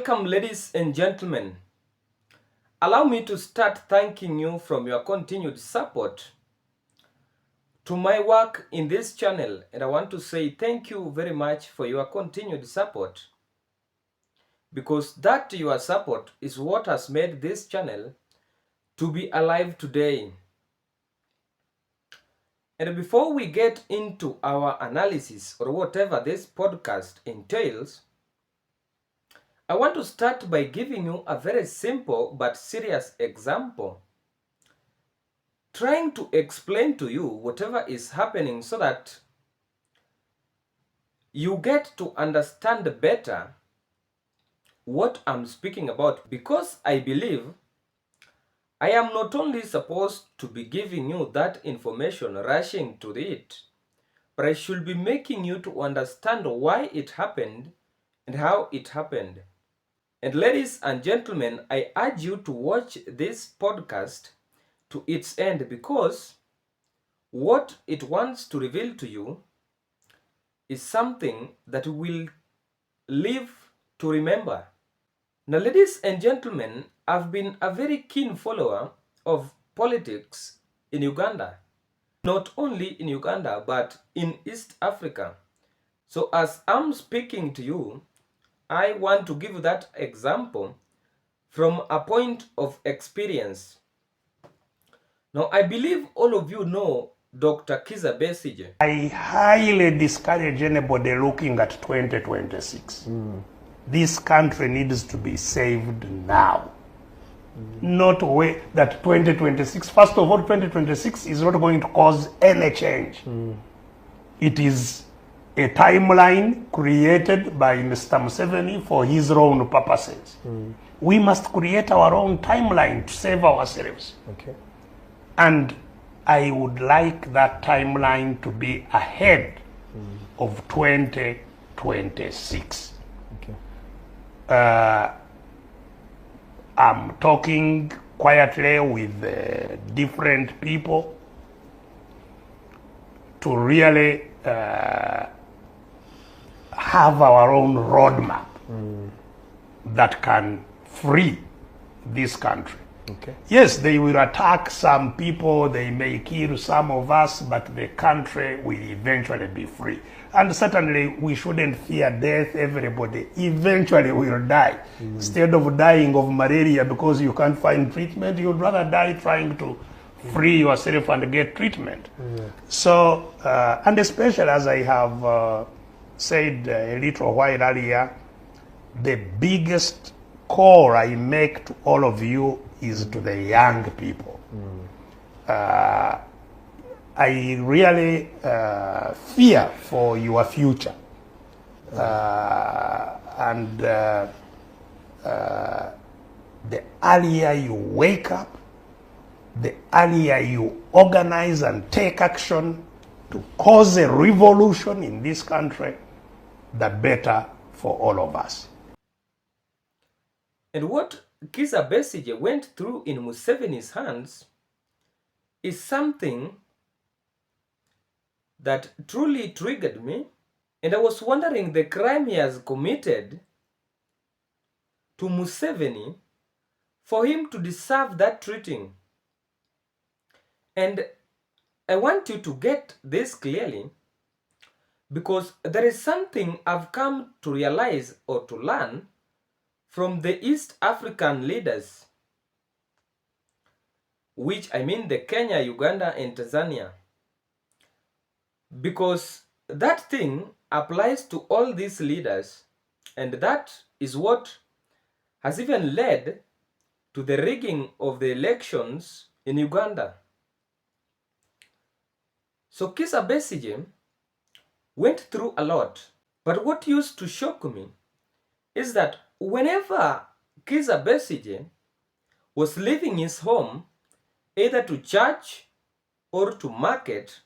Welcome, ladies and gentlemen. Allow me to start thanking you from your continued support to my work in this channel, and I want to say thank you very much for your continued support, because that your support is what has made this channel to be alive today. And before we get into our analysis or whatever this podcast entails, I want to start by giving you a very simple but serious example, trying to explain to you whatever is happening so that you get to understand better what I'm speaking about, because I believe I am not only supposed to be giving you that information, rushing to it, but I should be making you to understand why it happened and how it happened. And ladies and gentlemen, I urge you to watch this podcast to its end, because what it wants to reveal to you is something that will live to remember. Now, ladies and gentlemen, I've been a very keen follower of politics in Uganda. Not only in Uganda, but in East Africa. So as I'm speaking to you, I want to give that example from a point of experience. Now, I believe all of you know Dr. Kizza Besigye. I highly discourage anybody looking at 2026. This country needs to be saved now. Not wait that 2026. First of all, 2026 is not going to cause any change. It is a timeline created by Mr. Museveni for his own purposes. We must create our own timeline to save ourselves. Okay. And I would like that timeline to be ahead of 2026. Okay. I'm talking quietly with different people to really have our own roadmap that can free this country. Okay. Yes, they will attack some people, they may kill some of us, but the country will eventually be free. And certainly we shouldn't fear death. Everybody eventually will die. Instead of dying of malaria because you can't find treatment, you'd rather die trying to free yourself and get treatment. So, and especially as I have said a little while earlier, the biggest call I make to all of you is to the young people. I really fear for your future. And the earlier you wake up, the earlier you organize and take action to cause a revolution in this country, the better for all of us. And what Kizza Besigye went through in Museveni's hands is something that truly triggered me, and I was wondering the crime he has committed to Museveni for him to deserve that treating. And I want you to get this clearly, because there is something I've come to realize or to learn from the East African leaders, which I mean the Kenya, Uganda, and Tanzania, because that thing applies to all these leaders, and that is what has even led to the rigging of the elections in Uganda. So Kizza Besigye went through a lot, but what used to shock me is that whenever Kizza Besigye was leaving his home, either to church or to market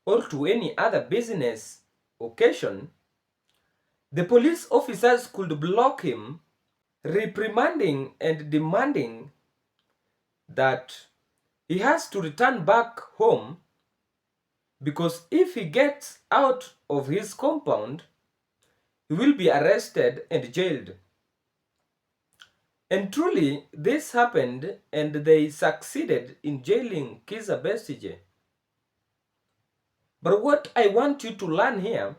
or to any other business occasion, the police officers could block him, reprimanding and demanding that he has to return back home, because if he gets out of his compound, he will be arrested and jailed. And truly, this happened and they succeeded in jailing Kizza Besigye. But what I want you to learn here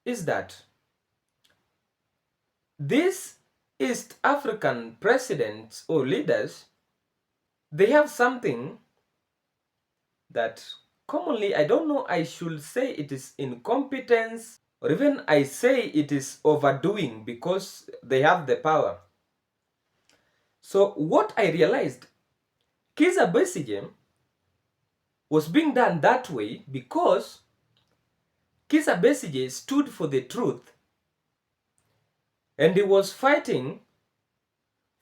is that these East African presidents or leaders, they have something that commonly, I don't know, I should say it is incompetence, or even I say it is overdoing because they have the power. So what I realized, Kizza Besigye was being done that way because Kizza Besigye stood for the truth and he was fighting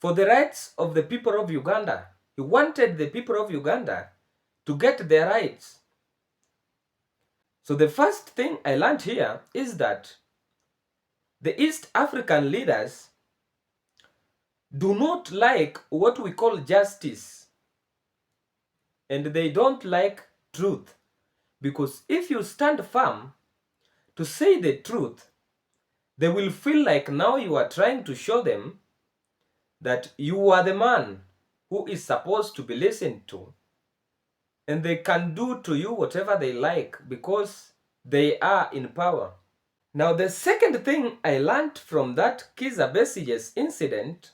for the rights of the people of Uganda. He wanted the people of Uganda to get their rights. So the first thing I learned here is that the East African leaders do not like what we call justice, and they don't like truth, because if you stand firm to say the truth, they will feel like now you are trying to show them that you are the man who is supposed to be listened to, and they can do to you whatever they like because they are in power. Now, the second thing I learned from that Kizza Besigye's incident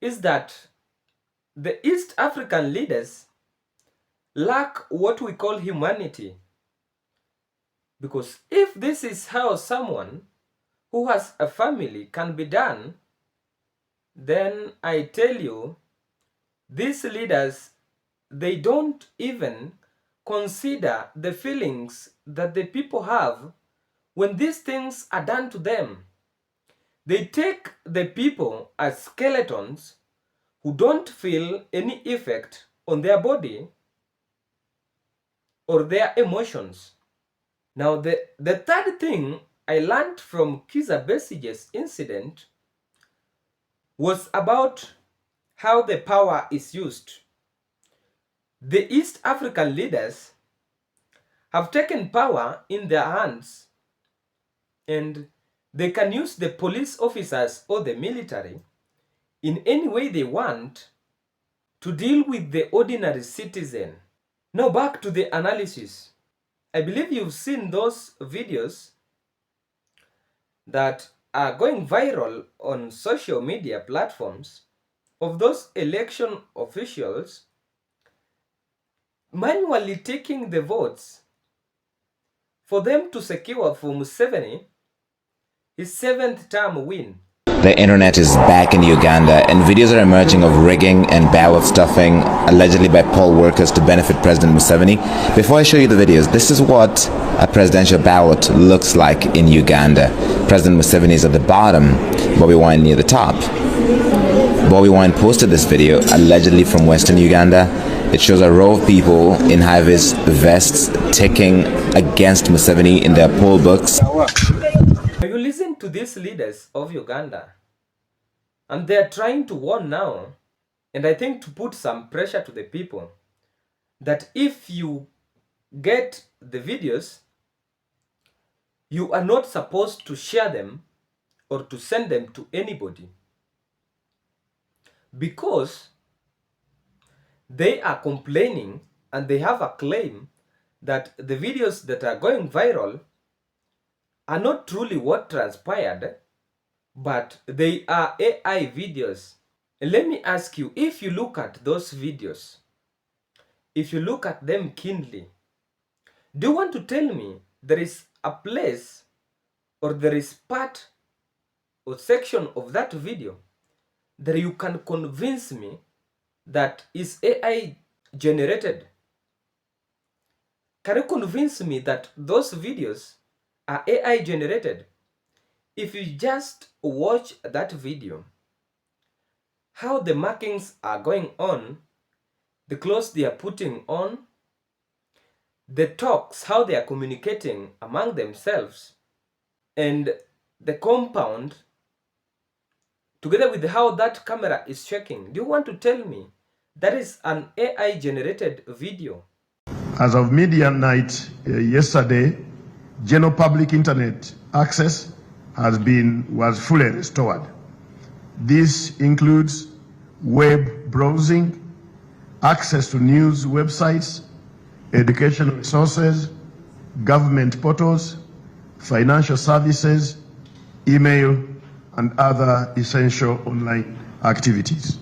is that the East African leaders lack what we call humanity. Because if this is how someone who has a family can be done, then I tell you, these leaders, they don't even consider the feelings that the people have when these things are done to them. They take the people as skeletons who don't feel any effect on their body or their emotions. Now, the third thing I learned from Kizza Besigye's incident was about how the power is used. The East African leaders have taken power in their hands, and they can use the police officers or the military in any way they want to deal with the ordinary citizen. Now back to the analysis. I believe you've seen those videos that are going viral on social media platforms of those election officials manually taking the votes for them to secure for Museveni his 7th term win. The internet is back in Uganda, and videos are emerging of rigging and ballot stuffing, allegedly by poll workers to benefit President Museveni. Before I show you the videos, this is what a presidential ballot looks like in Uganda. President Museveni is at the bottom, Bobi Wine near the top. Bobi Wine posted this video, allegedly from Western Uganda. It shows a row of people in high-vis vests ticking against Museveni in their poll books. You listen to these leaders of Uganda, and they are trying to warn now, and I think to put some pressure to the people, that if you get the videos, you are not supposed to share them or to send them to anybody, because they are complaining and they have a claim that the videos that are going viral are not truly what transpired, but they are AI videos. And let me ask you, if you look at those videos, if you look at them keenly, do you want to tell me there is a place or there is part or section of that video that you can convince me that is AI generated? Can you convince me that those videos are AI generated? If you just watch that video, how the markings are going on, the clothes they are putting on, the talks, how they are communicating among themselves, and the compound, together with how that camera is shaking, do you want to tell me that is an AI generated video? As of midnight yesterday, general public internet access was fully restored. This includes web browsing, access to news websites, educational resources, government portals, financial services, email, and other essential online activities.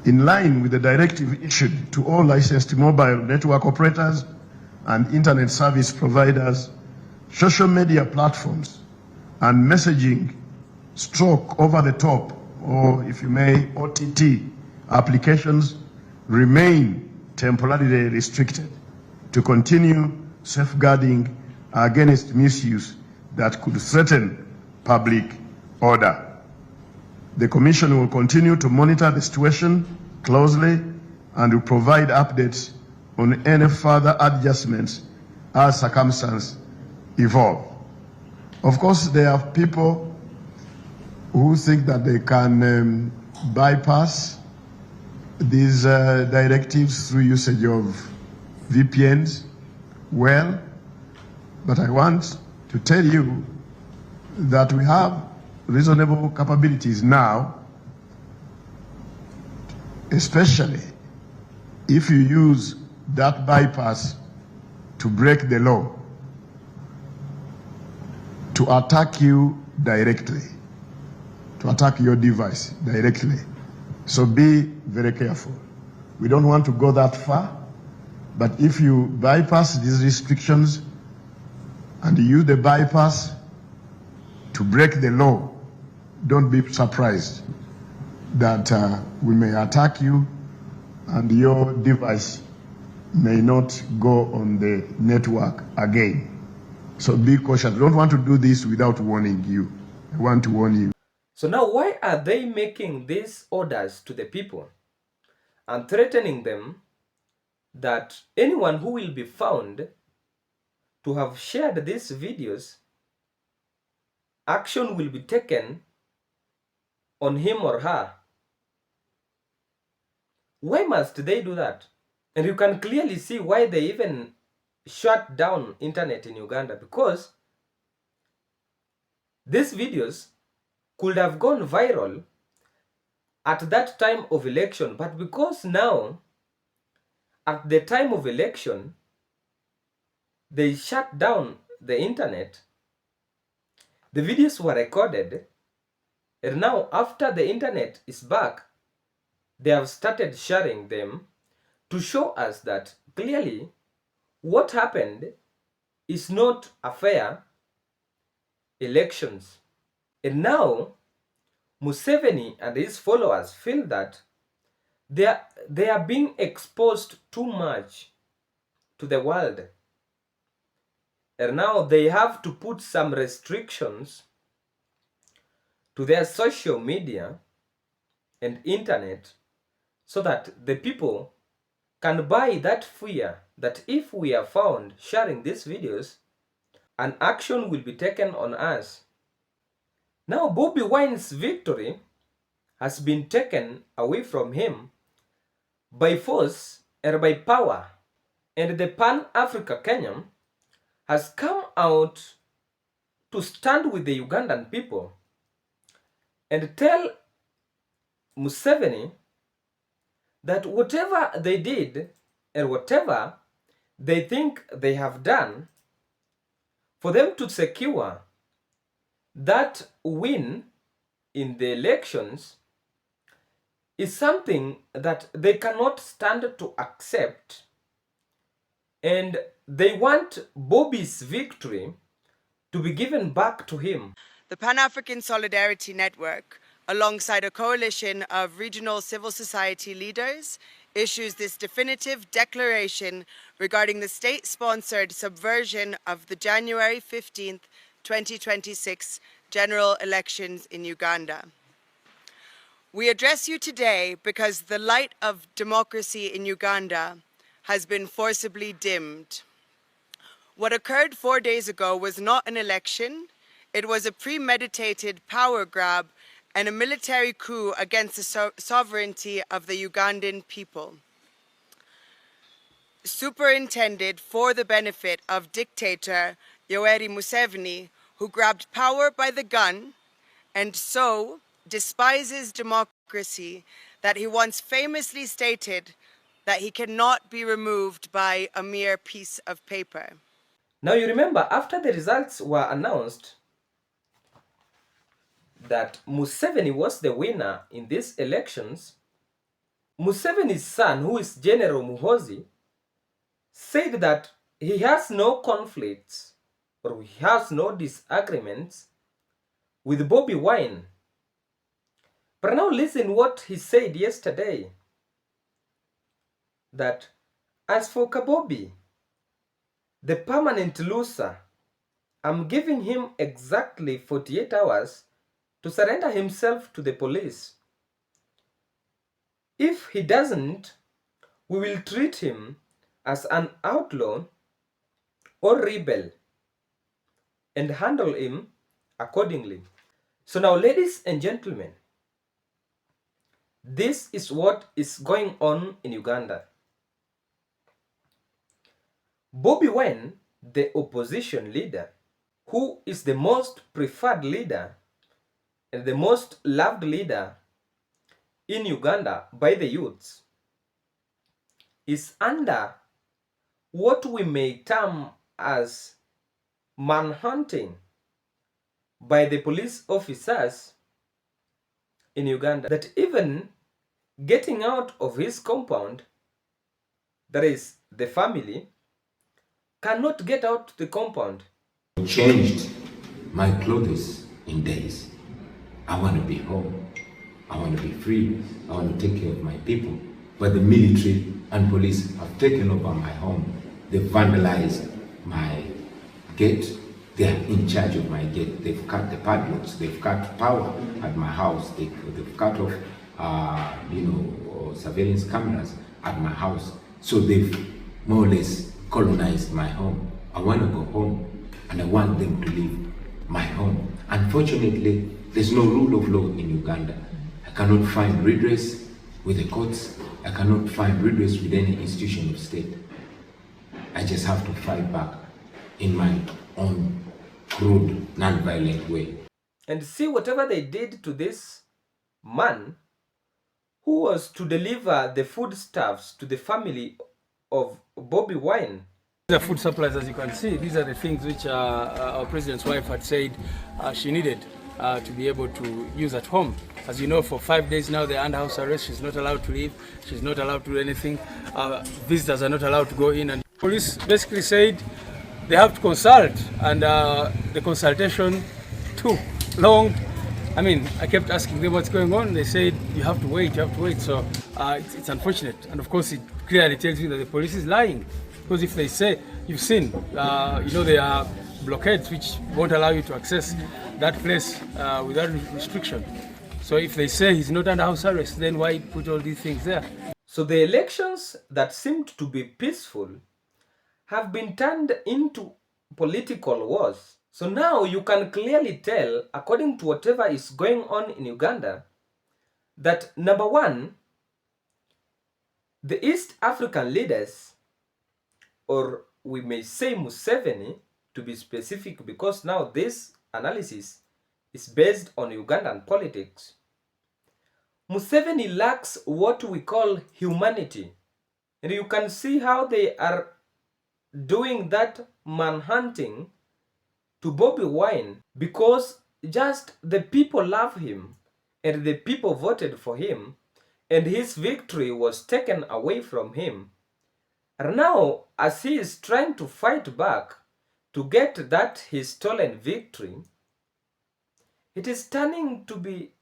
In line with the directive issued to all licensed mobile network operators and internet service providers, social media platforms and messaging stroke over-the-top, or if you may, OTT applications remain temporarily restricted to continue safeguarding against misuse that could threaten public order. The Commission will continue to monitor the situation closely and will provide updates on any further adjustments as circumstances evolve. Of course, there are people who think that they can bypass these directives through usage of VPNs. Well, but I want to tell you that we have reasonable capabilities now, especially if you use that bypass to break the law, to attack you directly, to attack your device directly. So be very careful. We don't want to go that far, but if you bypass these restrictions and you use the bypass to break the law, don't be surprised that we may attack you and your device may not go on the network again. So be cautious. I don't want to do this without warning you. I want to warn you. So now why are they making these orders to the people and threatening them that anyone who will be found to have shared these videos, action will be taken on him or her? Why must they do that? And you can clearly see why they even shut down internet in Uganda, because these videos could have gone viral at that time of election, but because now at the time of election they shut down the internet, the videos were recorded, and now after the internet is back, they have started sharing them to show us that clearly what happened is not a fair elections. And now Museveni and his followers feel that they are being exposed too much to the world. And now they have to put some restrictions to their social media and internet so that the people can buy that fear that if we are found sharing these videos, an action will be taken on us. Now Bobi Wine's victory has been taken away from him by force and by power, and the Pan-Africa Kenyan has come out to stand with the Ugandan people and tell Museveni that whatever they did and whatever they think they have done, for them to secure that win in the elections is something that they cannot stand to accept, and they want Bobi's victory to be given back to him. The Pan-African Solidarity Network, alongside a coalition of regional civil society leaders, issues this definitive declaration regarding the state-sponsored subversion of the January 15th, 2026 general elections in Uganda. We address you today because the light of democracy in Uganda has been forcibly dimmed. What occurred 4 days ago was not an election. It was a premeditated power grab and a military coup against the sovereignty of the Ugandan people, superintended for the benefit of dictator Yoweri Museveni, who grabbed power by the gun and so despises democracy, that he once famously stated that he cannot be removed by a mere piece of paper. Now you remember, after the results were announced that Museveni was the winner in these elections, Museveni's son, who is General Muhoozi, said that he has no conflicts or he has no disagreements with Bobi Wine. But now listen what he said yesterday, that as for Kabobi, the permanent loser, I'm giving him exactly 48 hours to surrender himself to the police. If he doesn't, we will treat him as an outlaw or rebel and handle him accordingly. So now, ladies and gentlemen, this is what is going on in Uganda. Bobi Wine, the opposition leader, who is the most preferred leader and the most loved leader in Uganda by the youths, is under what we may term as manhunting by the police officers in Uganda, that even getting out of his compound, that is the family, cannot get out the compound. Changed my clothes in days. I want to be home. I want to be free. I want to take care of my people. But the military and police have taken over my home. They've vandalized my gate. They are in charge of my gate. They've cut the padlocks. They've cut power at my house. They've cut off, surveillance cameras at my house. So they've more or less colonized my home. I want to go home, and I want them to leave my home. Unfortunately, there's no rule of law in Uganda. I cannot find redress with the courts. I cannot find redress with any institution of state. I just have to fight back in my own crude, non-violent way. And see whatever they did to this man who was to deliver the foodstuffs to the family of Bobi Wine. The food supplies, as you can see, these are the things which our president's wife had said she needed to be able to use at home. As you know, for 5 days now they're under house arrest. She's not allowed to leave. She's not allowed to do anything. Visitors are not allowed to go in. And police basically said they have to consult, and the consultation took long. I mean, I kept asking them what's going on. They said you have to wait, you have to wait. So it's unfortunate, and of course it clearly tells you that the police is lying. Because if they say, you've seen, there are blockades which won't allow you to access that place without restriction. So if they say he's not under house arrest, then why put all these things there? So the elections that seemed to be peaceful have been turned into political wars. So now you can clearly tell, according to whatever is going on in Uganda, that number one, the East African leaders, or we may say Museveni to be specific, because now this analysis is based on Ugandan politics. Museveni lacks what we call humanity. And you can see how they are doing that manhunting to Bobi Wine, because just the people love him and the people voted for him, and his victory was taken away from him. And now, as he is trying to fight back to get that his stolen victory, it is turning to be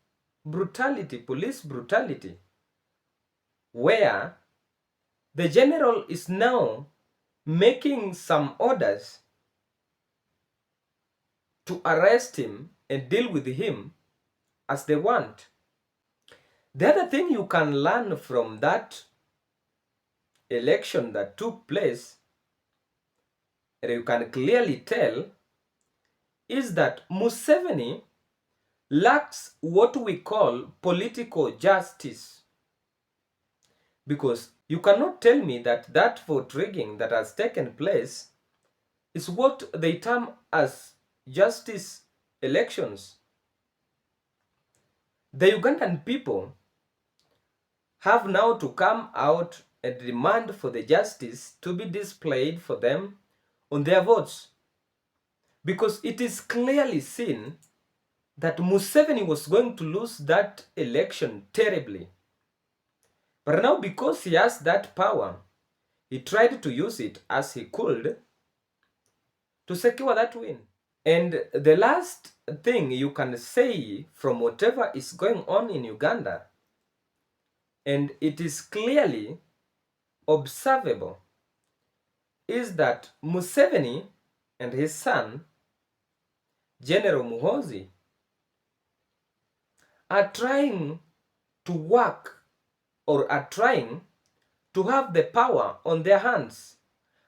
brutality, police brutality, where the general is now making some orders to arrest him and deal with him as they want. The other thing you can learn from that election that took place, and you can clearly tell, is that Museveni lacks what we call political justice. Because you cannot tell me that that vote rigging that has taken place is what they term as justice elections. the Ugandan people have now to come out and demand for the justice to be displayed for them on their votes. Because it is clearly seen that Museveni was going to lose that election terribly. But now, because he has that power, he tried to use it as he could to secure that win. And the last thing you can say from whatever is going on in Uganda, and it is clearly observable, is that Museveni and his son, General Muhoozi, are trying to work or are trying to have the power on their hands.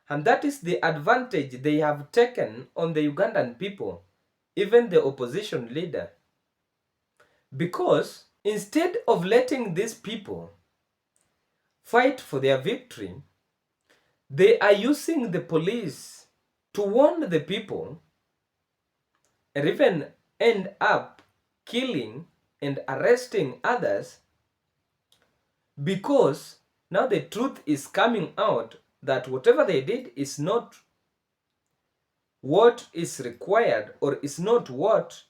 And that is the advantage they have taken on the Ugandan people, even the opposition leader. Because instead of letting these people fight for their victory, they are using the police to warn the people and even end up killing and arresting others, because now the truth is coming out that whatever they did is not what is required or is not what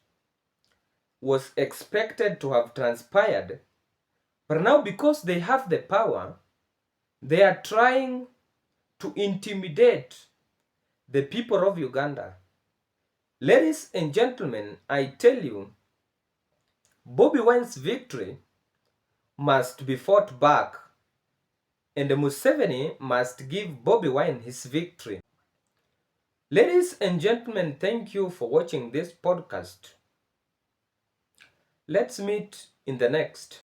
was expected to have transpired. But now, because they have the power, they are trying to intimidate the people of Uganda. Ladies and gentlemen, I tell you, Bobi Wine's victory must be fought back, and Museveni must give Bobi Wine his victory. Ladies and gentlemen, thank you for watching this podcast. Let's meet in the next.